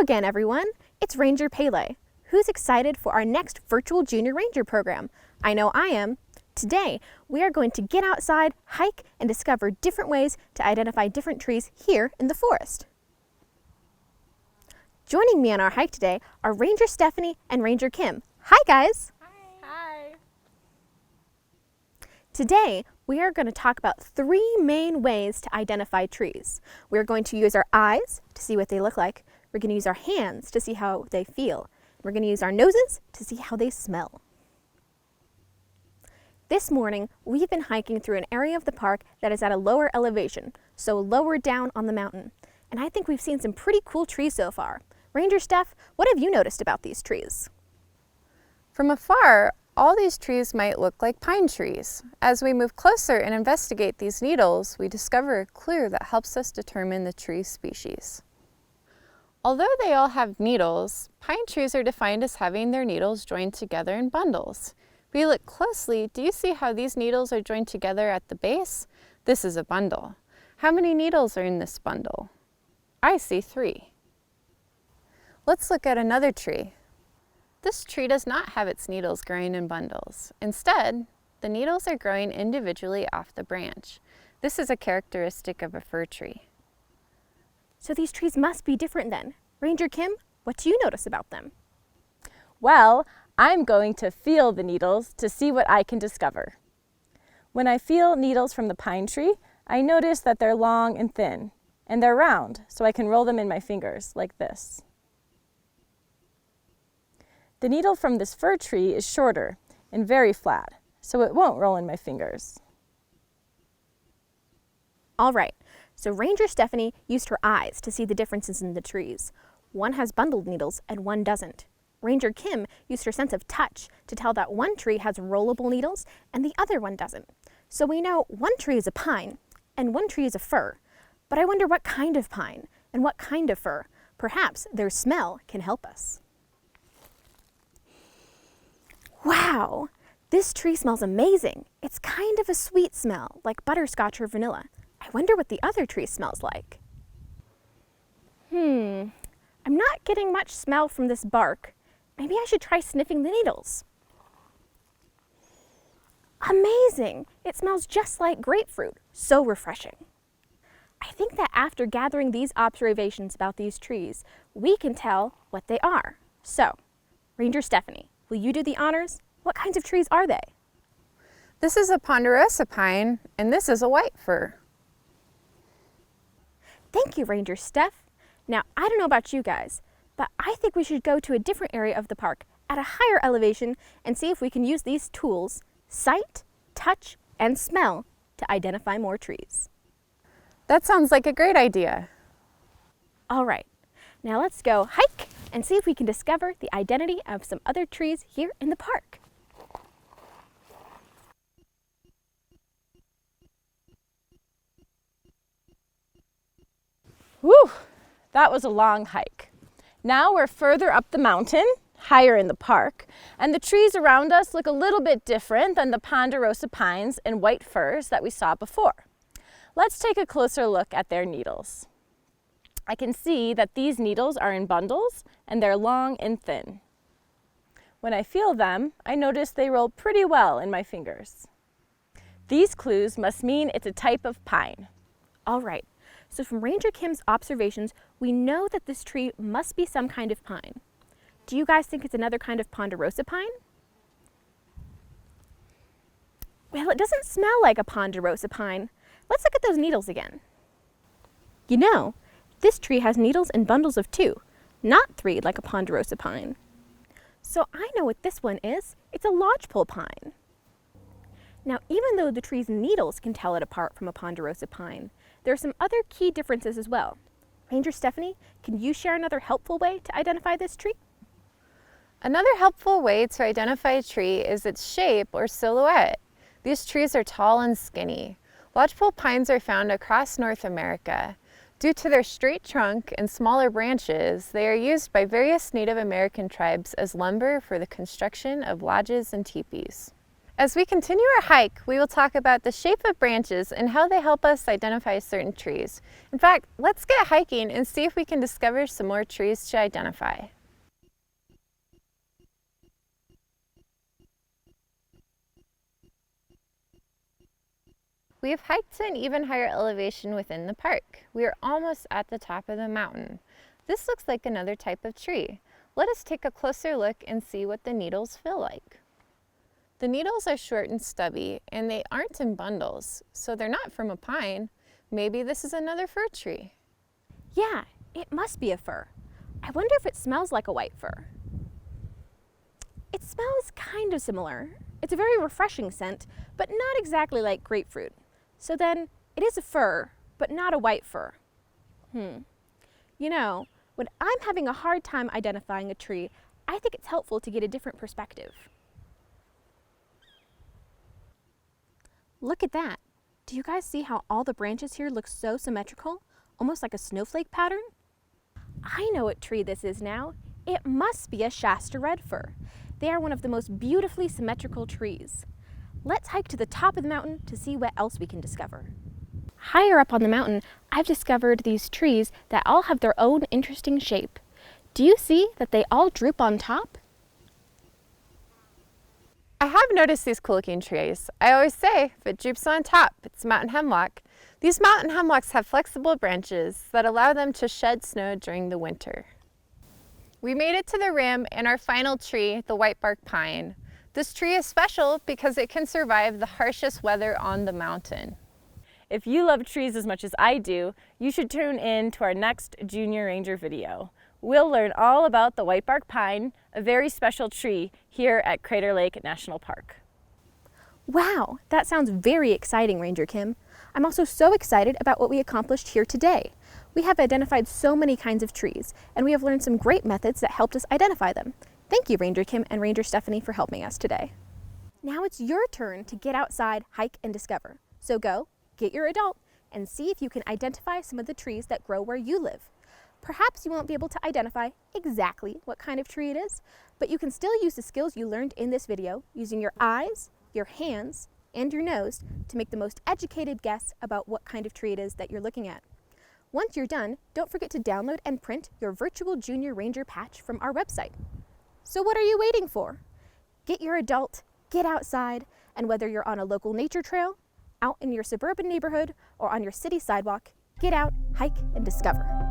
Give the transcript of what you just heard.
again, everyone. It's Ranger Pele. Who's excited for our next virtual Junior Ranger program? I know I am. Today, we are going to get outside, hike, and discover different ways to identify different trees here in the forest. Joining me on our hike today are Ranger Stephanie and Ranger Kim. Hi, guys. Hi. Today, we are going to talk about three main ways to identify trees. We're going to use our eyes to see what they look like. We're going to use our hands to see how they feel. We're going to use our noses to see how they smell. This morning, we've been hiking through an area of the park that is at a lower elevation, so lower down on the mountain. And I think we've seen some pretty cool trees so far. Ranger Steph, what have you noticed about these trees? From afar, all these trees might look like pine trees. As we move closer and investigate these needles, we discover a clue that helps us determine the tree species. Although they all have needles, pine trees are defined as having their needles joined together in bundles. If we look closely, do you see how these needles are joined together at the base? This is a bundle. How many needles are in this bundle? I see 3. Let's look at another tree. This tree does not have its needles growing in bundles. Instead, the needles are growing individually off the branch. This is a characteristic of a fir tree. So these trees must be different then. Ranger Kim, what do you notice about them? Well, I'm going to feel the needles to see what I can discover. When I feel needles from the pine tree, I notice that they're long and thin, and they're round, so I can roll them in my fingers like this. The needle from this fir tree is shorter and very flat, so it won't roll in my fingers. All right, so Ranger Stephanie used her eyes to see the differences in the trees. One has bundled needles and one doesn't. Ranger Kim used her sense of touch to tell that one tree has rollable needles and the other one doesn't. So we know one tree is a pine and one tree is a fir. But I wonder what kind of pine and what kind of fir. Perhaps their smell can help us. Wow, this tree smells amazing. It's kind of a sweet smell, like butterscotch or vanilla. I wonder what the other tree smells like. I'm not getting much smell from this bark. Maybe I should try sniffing the needles. Amazing! It smells just like grapefruit. So refreshing. I think that after gathering these observations about these trees, we can tell what they are. So, Ranger Stephanie, will you do the honors? What kinds of trees are they? This is a ponderosa pine, and this is a white fir. Thank you, Ranger Steph. Now, I don't know about you guys, but I think we should go to a different area of the park at a higher elevation and see if we can use these tools, sight, touch, and smell, to identify more trees. That sounds like a great idea. All right, now let's go hike and see if we can discover the identity of some other trees here in the park. Whew, that was a long hike. Now we're further up the mountain, higher in the park, and the trees around us look a little bit different than the ponderosa pines and white firs that we saw before. Let's take a closer look at their needles. I can see that these needles are in bundles and they're long and thin. When I feel them, I notice they roll pretty well in my fingers. These clues must mean it's a type of pine. All right, so from Ranger Kim's observations, we know that this tree must be some kind of pine. Do you guys think it's another kind of ponderosa pine? Well, it doesn't smell like a ponderosa pine. Let's look at those needles again. You know, this tree has needles in bundles of 2, not 3 like a ponderosa pine. So I know what this one is. It's a lodgepole pine. Now, even though the tree's needles can tell it apart from a ponderosa pine, there are some other key differences as well. Ranger Stephanie, can you share another helpful way to identify this tree? Another helpful way to identify a tree is its shape or silhouette. These trees are tall and skinny. Lodgepole pines are found across North America. Due to their straight trunk and smaller branches, they are used by various Native American tribes as lumber for the construction of lodges and teepees. As we continue our hike, we will talk about the shape of branches and how they help us identify certain trees. In fact, let's get hiking and see if we can discover some more trees to identify. We have hiked to an even higher elevation within the park. We are almost at the top of the mountain. This looks like another type of tree. Let us take a closer look and see what the needles feel like. The needles are short and stubby, and they aren't in bundles, so they're not from a pine. Maybe this is another fir tree. Yeah, it must be a fir. I wonder if it smells like a white fir. It smells kind of similar. It's a very refreshing scent, but not exactly like grapefruit. So then, it is a fir, but not a white fir. You know, when I'm having a hard time identifying a tree, I think it's helpful to get a different perspective. Look at that. Do you guys see how all the branches here look so symmetrical, almost like a snowflake pattern? I know what tree this is now. It must be a Shasta red fir. They are one of the most beautifully symmetrical trees. Let's hike to the top of the mountain to see what else we can discover. Higher up on the mountain, I've discovered these trees that all have their own interesting shape. Do you see that they all droop on top? I have noticed these cool looking trees. I always say, if it droops on top, it's mountain hemlock. These mountain hemlocks have flexible branches that allow them to shed snow during the winter. We made it to the rim and our final tree, the whitebark pine. This tree is special because it can survive the harshest weather on the mountain. If you love trees as much as I do, you should tune in to our next Junior Ranger video. We'll learn all about the whitebark pine, a very special tree here at Crater Lake National Park. Wow, that sounds very exciting, Ranger Kim. I'm also so excited about what we accomplished here today. We have identified so many kinds of trees, and we have learned some great methods that helped us identify them. Thank you, Ranger Kim and Ranger Stephanie, for helping us today. Now it's your turn to get outside, hike, and discover. So go, get your adult, and see if you can identify some of the trees that grow where you live. Perhaps you won't be able to identify exactly what kind of tree it is, but you can still use the skills you learned in this video using your eyes, your hands, and your nose to make the most educated guess about what kind of tree it is that you're looking at. Once you're done, don't forget to download and print your virtual Junior Ranger patch from our website. So what are you waiting for? Get your adult, get outside, and whether you're on a local nature trail, out in your suburban neighborhood, or on your city sidewalk, get out, hike, and discover.